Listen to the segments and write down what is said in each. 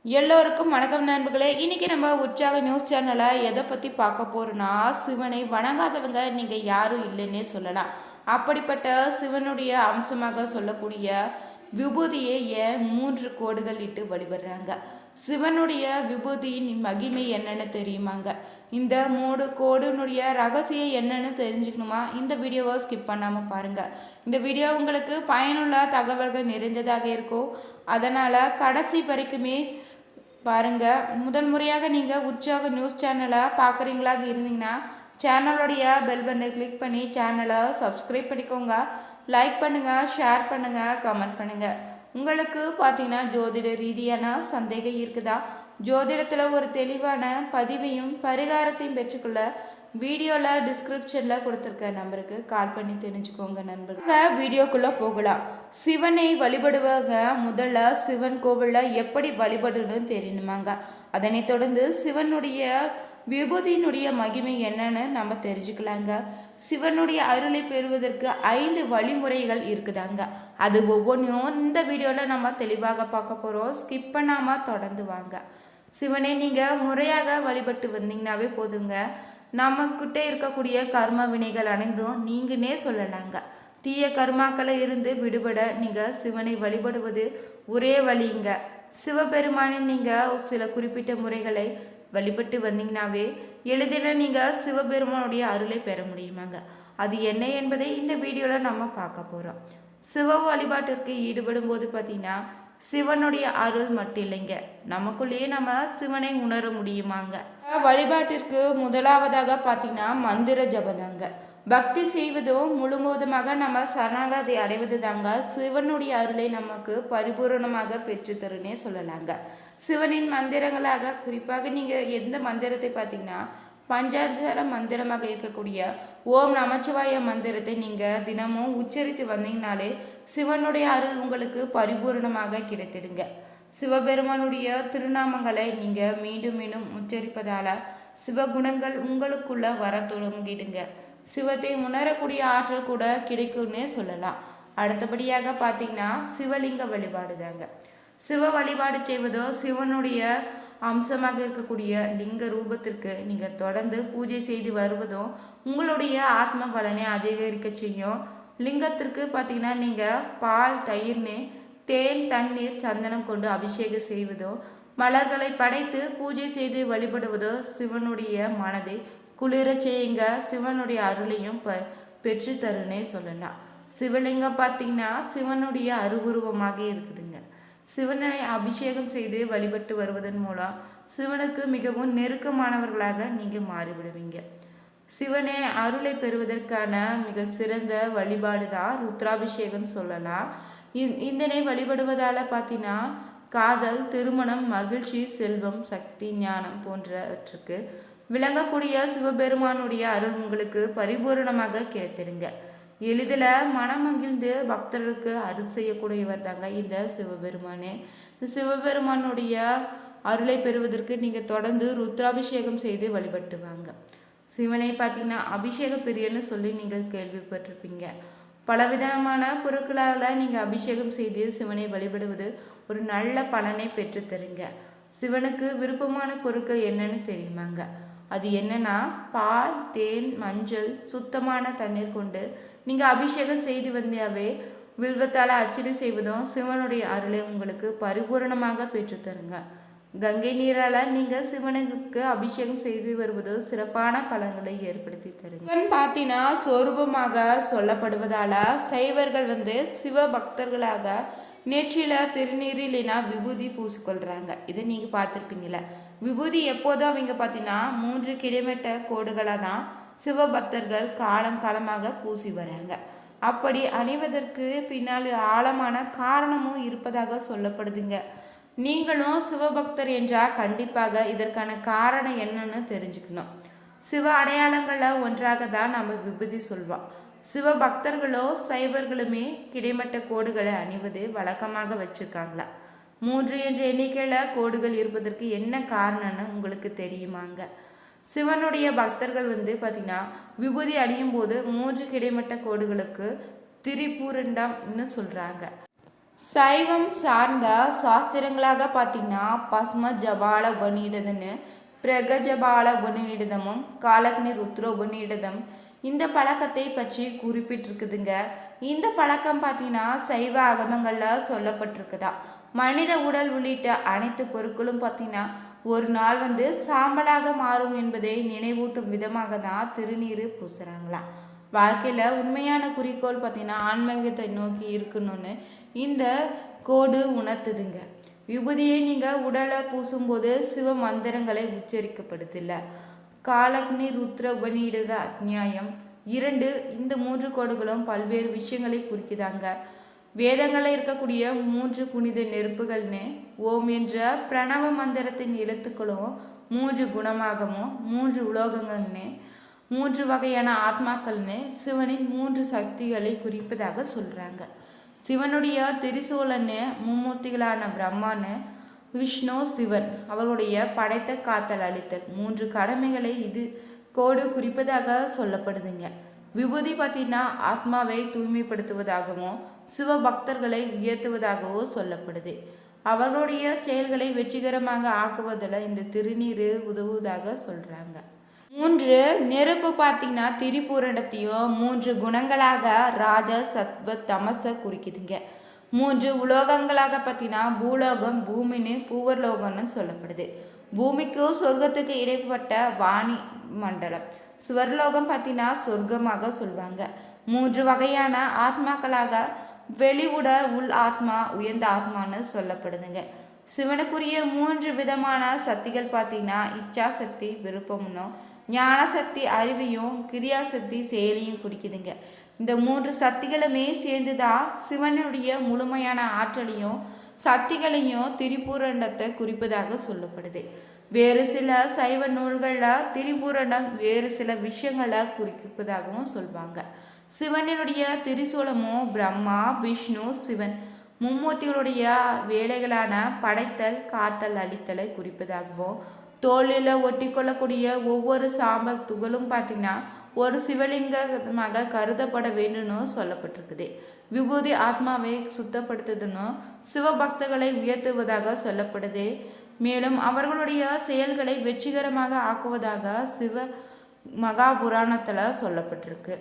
எல்லோருக்கும் வணக்கம் நண்பர்களே. இன்றைக்கி நம்ம உற்சாக நியூஸ் சேனலில் எதை பற்றி பார்க்க போகிறோன்னா, சிவனை வணங்காதவங்க நீங்கள் யாரும் இல்லைன்னே சொல்லலாம். அப்படிப்பட்ட சிவனுடைய அம்சமாக சொல்லக்கூடிய விபூதியை ஏன் 3 கோடுகள் இட்டு வழிபடுறாங்க? சிவனுடைய விபூதியின் மகிமை என்னன்னு தெரியுமாங்க? இந்த 3 கோடுனுடைய ரகசியம் என்னன்னு தெரிஞ்சுக்கணுமா? இந்த வீடியோவை ஸ்கிப் பண்ணாமல் பாருங்கள். இந்த வீடியோ உங்களுக்கு பயனுள்ள தகவல்கள் நிறைந்ததாக இருக்கும். அதனால் கடைசி வரைக்குமே பாருங்கள். முதல் முறையாக நீங்கள் உற்சாக நியூஸ் சேனலை பார்க்குறீங்களா இருந்தீங்கன்னா சேனலோடைய பெல் பட்டனை கிளிக் பண்ணி சேனலை சப்ஸ்கிரைப் பண்ணிக்கோங்க. லைக் பண்ணுங்கள், ஷேர் பண்ணுங்கள், கமெண்ட் பண்ணுங்கள். உங்களுக்கு பார்த்தீங்கன்னா ஜோதிட ரீதியான சந்தேகம் இருக்குதா? ஜோதிடத்தில் ஒரு தெளிவான பதிவையும் பரிகாரத்தையும் பெற்றுக்கொள்ள வீடியோவில் டிஸ்கிரிப்ஷனில் கொடுத்துருக்க நம்பருக்கு கால் பண்ணி தெரிஞ்சுக்கோங்க நண்பர்கள். வீடியோக்குள்ளே போகலாம். சிவனை வழிபடுவாங்க. முதல்ல சிவன் கோவிலில் எப்படி வழிபடணும்னு தெரியணுமாங்க. அதனை தொடர்ந்து சிவனுடைய விபூதியினுடைய மகிமை என்னன்னு நம்ம தெரிஞ்சுக்கலாங்க. சிவனுடைய அருளை பெறுவதற்கு 5 வழிமுறைகள் இருக்குதாங்க. அது ஒவ்வொன்றையும் இந்த வீடியோவில் நம்ம தெளிவாக பார்க்க போகிறோம். ஸ்கிப் பண்ணாமல் தொடர்ந்து வாங்க. சிவனை நீங்கள் முறையாக வழிபட்டு வந்தீங்கன்னாவே போதுங்க. நம்மக்கிட்ட இருக்கக்கூடிய கர்ம வினைகள் அனைத்தும் நீங்கன்னே சொல்லலாங்க. தீய கர்மாக்களை இருந்து விடுபட நீங்கள் சிவனை வழிபடுவது ஒரே வழிங்க. சிவபெருமானை நீங்கள் சில குறிப்பிட்ட முறைகளை வழிபட்டு வந்தீங்கன்னாவே எளிதில் நீங்கள் சிவபெருமானுடைய அருளை பெற முடியுமாங்க. அது என்ன என்பதை இந்த வீடியோவில் நம்ம பார்க்க போகிறோம். சிவ வழிபாட்டிற்கு ஈடுபடும் போது பார்த்தீங்கன்னா சிவனுடைய அருள் மட்டும் இல்லைங்க, நமக்குள்ளேயே நம்ம சிவனை உணர முடியுமாங்க. வழிபாட்டிற்கு முதலாவதாக பார்த்தீங்கன்னா மந்திர ஜபதாங்க. பக்தி செய்வதும் முழுவதுமாக நம்ம சரணாகதி அடைவது தாங்க சிவனுடைய அருளை நமக்கு பரிபூரணமாக பெற்றுத்தருன்னே சொல்லலாங்க. சிவனின் மந்திரங்களாக குறிப்பாக நீங்கள் எந்த மந்திரத்தை பார்த்தீங்கன்னா பஞ்சாட்சர மந்திரமாக இருக்கக்கூடிய ஓம் நமச்சிவாய மந்திரத்தை நீங்கள் தினமும் உச்சரித்து வந்தீங்கனாலே சிவனுடைய அருள் உங்களுக்கு பரிபூர்ணமாக கிடைத்திடுங்க. சிவபெருமானுடைய திருநாமங்களை நீங்கள் மீண்டும் மீண்டும் உச்சரிப்பதால் சிவகுணங்கள் உங்களுக்குள்ள வர தொடங்கிடுங்க. சிவத்தை உணரக்கூடிய ஆற்றல் கூட கிடைக்கும்னே சொல்லலாம். அடுத்தபடியாக பார்த்தீங்கன்னா சிவலிங்க வழிபாடு தாங்க. சிவ வழிபாடு செய்வதோ சிவனுடைய அம்சமாக இருக்கக்கூடிய லிங்க ரூபத்திற்கு நீங்கள் தொடர்ந்து பூஜை செய்து வருவதும் உங்களுடைய ஆத்ம பலனை அதிகரிக்க செய்யும். லிங்கத்திற்கு பார்த்தீங்கன்னா நீங்கள் பால், தயிர்னு, தேன், தண்ணீர், சந்தனம் கொண்டு அபிஷேகம் செய்வதோ மலர்களை படைத்து பூஜை செய்து வழிபடுவதோ சிவனுடைய மனதை குளிர செய்யுங்க. சிவனுடைய அருளையும் பெற்று தருன்னே சொல்லலாம். சிவலிங்கம் பார்த்தீங்கன்னா சிவனுடைய அருவுருவமாக இருக்குதுங்க. சிவனை அபிஷேகம் செய்து வழிபட்டு வருவதன் மூலம் சிவனுக்கு மிகவும் நெருக்கமானவர்களாக நீங்கள் மாறிவிடுவீங்க. சிவனை அருளை பெறுவதற்கான மிக சிறந்த வழிபாடு தான் ருத்ராபிஷேகம் சொல்லலாம். இதனை வழிபடுவதால் பார்த்தீங்கன்னா காதல், திருமணம், மகிழ்ச்சி, செல்வம், சக்தி, ஞானம் போன்றவற்றுக்கு விளங்கக்கூடிய சிவபெருமானுடைய அருள் உங்களுக்கு பரிபூரணமாக கிடைத்திடுங்க. எளிதில் மனமகிழ்ந்து பக்தர்களுக்கு அருள் செய்யக்கூடியவர் தாங்க இந்த சிவபெருமானே. இந்த சிவபெருமானுடைய அருளை பெறுவதற்கு நீங்கள் தொடர்ந்து ருத்ராபிஷேகம் செய்து வழிபட்டு வாங்க. சிவனை பார்த்தீங்கன்னா அபிஷேக பிரியன்னு சொல்லி நீங்கள் கேள்விப்பட்டிருப்பீங்க. பலவிதமான பொருட்களால் நீங்கள் அபிஷேகம் செய்து சிவனை வழிபடுவது ஒரு நல்ல பலனை பெற்றுத்தருங்க. சிவனுக்கு விருப்பமான பொருட்கள் என்னன்னு தெரியுமாங்க? அது என்னன்னா பால், தேன், மஞ்சள், சுத்தமான தண்ணீர் கொண்டு நீங்கள் அபிஷேகம் செய்து வந்தாவே வில்வத்தால் அர்ச்சனை செய்வதும் சிவனுடைய அருளை உங்களுக்கு பரிபூரணமாக பெற்றுத்தருங்க. கங்கை நீரால் நீங்கள் சிவனுக்கு அபிஷேகம் செய்து வருவது சிறப்பான பலன்களை ஏற்படுத்தி தருங்க. சிவன் பார்த்தீங்கன்னா சொரூபமாக சொல்லப்படுவதால் சைவர்கள் சிவ பக்தர்களாக நெற்றியில் திருநீர் இல்லைன்னா விபூதி பூசிக்கொள்கிறாங்க. இதை நீங்கள் பார்த்துருப்பீங்கள. விபூதி எப்போதும் அவங்க பார்த்தீங்கன்னா 3 கிலோமீட்ட கோடுகளாக தான் சிவபக்தர்கள் காலம் காலமாக பூசி வராங்க. அப்படி அணிவதற்கு பின்னால் ஆழமான காரணமும் இருப்பதாக சொல்லப்படுதுங்க. நீங்களும் சிவபக்தர் என்றால் கண்டிப்பாக இதற்கான காரணம் என்னன்னு தெரிஞ்சுக்கணும். சிவ அடையாளங்களில் ஒன்றாக தான் நம்ம விபூதி சொல்வோம். சிவபக்தர்களோ சைவர்களுமே கிடைமட்ட கோடுகளை அணிவது வழக்கமாக வச்சுருக்காங்களா? 3 என்ற எண்ணிக்கையில் கோடுகள் இருப்பதற்கு என்ன காரணம்னு உங்களுக்கு தெரியுமாங்க? சிவனுடைய பக்தர்கள் பார்த்திங்கன்னா விபூதி அணியும் போது 3 கிடைமட்ட கோடுகளுக்கு திரிபூரண்டம்னு சொல்கிறாங்க. சைவம் சார்ந்த சாஸ்திரங்களாக பார்த்தீங்கன்னா பஸ்ம ஜபால உபநிடதம்னு பிரகஜபால உபநிடதமும் காலக்னி ருத்ர உபநிடதம் இந்த பழக்கத்தை பற்றி குறிப்பிட்டிருக்குதுங்க. இந்த பழக்கம் பார்த்தீங்கன்னா சைவ அகமங்களில் சொல்லப்பட்டிருக்குதா. மனித உடல் உள்ளிட்ட அனைத்து பொருட்களும் பார்த்தீங்கன்னா ஒரு நாள் சாம்பலாக மாறும் என்பதை நினைவூட்டும் விதமாக தான் திருநீர் பூசுகிறாங்களாம். வாழ்க்கையில் உண்மையான குறிக்கோள் பார்த்தீங்கன்னா ஆன்மீகத்தை நோக்கி இருக்கணும்னு இந்த கோடு உணர்த்துதுங்க. விபூதியை நீங்கள் உடலை பூசும்போது சிவ மந்திரங்களை உச்சரிக்கப்படுதில்ல. காலக்னி ருத்ர உபநிடத அத்தியாயம் 2 இந்த 3 கோடுகளும் பல்வேறு விஷயங்களை குறிக்குதாங்க. வேதங்களில் இருக்கக்கூடிய 3 புனித நெருப்புகள்னு ஓம் என்ற பிரணவ மந்திரத்தின் எழுத்துக்களும் 3 குணமாகவும் 3 உலோகங்கள்னு 3 வகையான ஆத்மாக்கள்னு சிவனின் 3 சக்திகளை குறிப்பதாக சொல்கிறாங்க. சிவனுடைய திரிசூலன்னு மும்மூர்த்திகளான பிரம்மான்னு விஷ்ணு சிவன் அவர்களுடைய படைத்த காத்தல் அளித்தல் 3 கடமைகளை இது கோடு குறிப்பதாக சொல்லப்படுதுங்க. விபூதி பார்த்தீங்கன்னா ஆத்மாவை தூய்மைப்படுத்துவதாகவும் சிவ பக்தர்களை உயர்த்துவதாகவும் சொல்லப்படுது. அவர்களுடைய செயல்களை வெற்றிகரமாக ஆக்குவதில் இந்த திருநீர் உதவுவதாக சொல்கிறாங்க. 3 நெருப்பு பார்த்தீங்கன்னா திரிபுரணத்தையும் 3 குணங்களாக ராஜ சத்வ தமச குறிக்குதுங்க. 3 உலோகங்களாக பார்த்தீங்கன்னா பூலோகம் பூமின்னு பூவர்லோகம்னு சொல்லப்படுது. பூமிக்கும் சொர்க்கத்துக்கு இடைப்பட்ட வாணி மண்டலம் சுவர்லோகம் பார்த்தீங்கன்னா சொர்க்கமாக சொல்லுவாங்க. 3 வகையான ஆத்மாக்களாக வெளி உடல் உள் ஆத்மா உயர்ந்த ஆத்மான்னு சொல்லப்படுதுங்க. சிவனுக்குரிய 3 விதமான சக்திகள் பார்த்தீங்கன்னா இச்சா சக்தி விருப்பம்னும் ஞான சக்தி அறிவையும் கிரியாசக்தி செயலையும் குறிக்குதுங்க. இந்த 3 சக்திகளுமே சேர்ந்துதான் சிவனுடைய முழுமையான ஆற்றலையும் சக்திகளையும் திரிபுரண்டத்தை குறிப்பதாக சொல்லப்படுது. வேறு சில சைவ நூல்களில் திரிபுரண்டம் வேறு சில விஷயங்களை குறிப்பதாகவும் சொல்வாங்க. சிவனுடைய திரிசூலமும் பிரம்மா விஷ்ணு சிவன் மும்மூர்த்திகளுடைய வேலைகளான படைத்தல் காத்தல் அளித்தலை குறிப்பதாகவும் தோளில் ஒட்டி கொள்ளக்கூடிய ஒவ்வொரு சாம்பல் துகளும் பார்த்தீங்கன்னா ஒரு சிவலிங்கமாக கருதப்பட வேண்டும்னு சொல்லப்பட்டிருக்குது. விபூதி ஆத்மாவை சுத்தப்படுத்துதுன்னு சிவபக்தர்களை உயர்த்துவதாக சொல்லப்படுது. மேலும் அவர்களுடைய செயல்களை வெற்றிகரமாக ஆக்குவதாக சிவ மகாபுராணத்தில் சொல்லப்பட்டிருக்கு.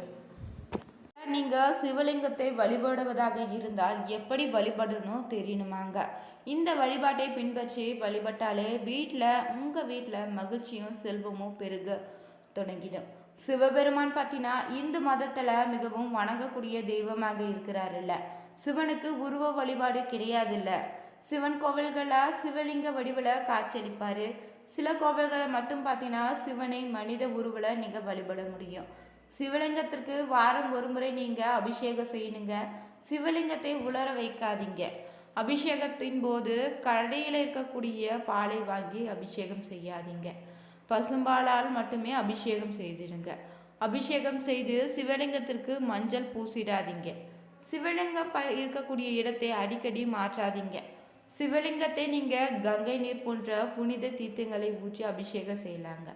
நீங்கள் சிவலிங்கத்தை வழிபடுவதாக இருந்தால் எப்படி வழிபடணும் தெரியணுமாங்க. இந்த வழிபாட்டை பின்பற்றி வழிபட்டாலே உங்கள் வீட்டில் மகிழ்ச்சியும் செல்வமும் பெருக தொடங்கிடும். சிவபெருமான் பார்த்தீங்கன்னா இந்து மதத்தில் மிகவும் வணங்கக்கூடிய தெய்வமாக இருக்கிறாருல்ல. சிவனுக்கு உருவ வழிபாடு கிடையாதுல்ல. சிவன் கோவில்களில் சிவலிங்க வடிவில் காட்சியளிப்பார். சில கோவில்களை மட்டும் பார்த்தீங்கன்னா சிவனை மனித உருவில் நீங்கள் வழிபட முடியும். சிவலிங்கத்திற்கு வாரம் ஒரு முறை நீங்கள் அபிஷேகம் செய்யணுங்க. சிவலிங்கத்தை உலர வைக்காதீங்க. அபிஷேகத்தின் போது கடையில் இருக்கக்கூடிய பாலை வாங்கி அபிஷேகம் செய்யாதீங்க. பசும்பாலால் மட்டுமே அபிஷேகம் செய்திடுங்க. அபிஷேகம் செய்து சிவலிங்கத்திற்கு மஞ்சள் பூசிடாதீங்க. சிவலிங்கம் இருக்கக்கூடிய இடத்தை அடிக்கடி மாற்றாதீங்க. சிவலிங்கத்தை நீங்கள் கங்கை நீர் போன்ற புனித தீர்த்தங்களை ஊற்றி அபிஷேகம் செய்யலாங்க.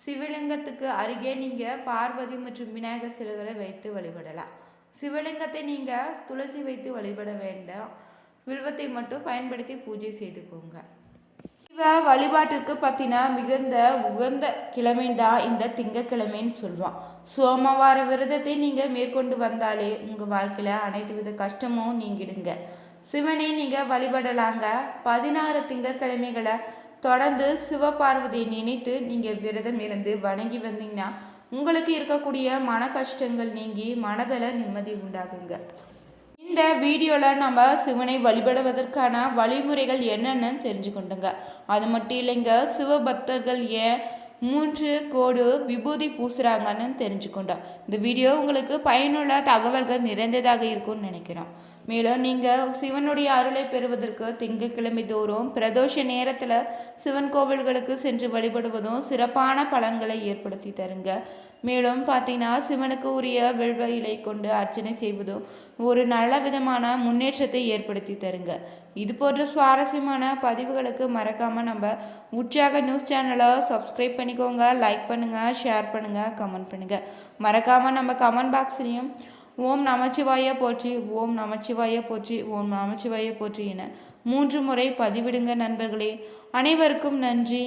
சிவலிங்கத்துக்கு அருகே நீங்கள் பார்வதி மற்றும் விநாயகர் சிலைகளை வைத்து வழிபடலாம். சிவலிங்கத்தை நீங்கள் துளசி வைத்து வழிபட வேண்டாம். வில்வத்தை மட்டும் பயன்படுத்தி பூஜை செய்துக்கோங்க. சிவ வழிபாட்டிற்கு பார்த்தீங்கன்னா மிகுந்த உகந்த கிழமைதான் இந்த திங்கக்கிழமைன்னு சொல்லுவான். சோமவார விரதத்தை நீங்கள் மேற்கொண்டு வந்தாலே உங்கள் வாழ்க்கையில் அனைத்து வித கஷ்டமும் நீங்கிடுங்க. சிவனை நீங்கள் வழிபடலாங்க. 16 திங்கக்கிழமைகளை தொடர்ந்து சிவபார்வதியை நினைத்து நீங்கள் விரதம் இருந்து வணங்கி வந்தீங்கன்னா உங்களுக்கு இருக்கக்கூடிய மன கஷ்டங்கள் நீங்கி மனதில் நிம்மதி உண்டாகுங்க. இந்த வீடியோவில் நம்ம சிவனை வழிபடுவதற்கான வழிமுறைகள் என்னென்னு தெரிஞ்சுக்கொண்டுங்க. அது மட்டும் இல்லைங்க, சிவபக்தர்கள் ஏன் 3 கோடு விபூதி பூசுகிறாங்கன்னு தெரிஞ்சுக்கொண்டோம். இந்த வீடியோ உங்களுக்கு பயனுள்ள தகவல்கள் நிறைந்ததாக இருக்கும்னு நினைக்கிறோம். மேலும் நீங்கள் சிவனுடைய அருளை பெறுவதற்கு திங்கட்கிழமை தோறும் பிரதோஷ நேரத்தில் சிவன் கோவில்களுக்கு சென்று வழிபடுவதும் சிறப்பான பலன்களை ஏற்படுத்தி தருங்க. மேலும் பார்த்தீங்கன்னா சிவனுக்கு உரிய வில்வ இலை கொண்டு அர்ச்சனை செய்வதும் ஒரு நல்ல விதமான முன்னேற்றத்தை ஏற்படுத்தி தருங்க. இது போன்ற சுவாரஸ்யமான பதிவுகளுக்கு மறக்காமல் நம்ம உற்சாக நியூஸ் சேனலை சப்ஸ்கிரைப் பண்ணிக்கோங்க. லைக் பண்ணுங்கள், ஷேர் பண்ணுங்கள், கமெண்ட் பண்ணுங்கள். மறக்காமல் நம்ம கமெண்ட் பாக்ஸ்லேயும் ஓம் நமச்சிவாய போற்றி, ஓம் நமச்சிவாய போற்றி, ஓம் நமச்சிவாய போற்றி என 3 முறை பதிவிடுங்க நண்பர்களே. அனைவருக்கும் நன்றி.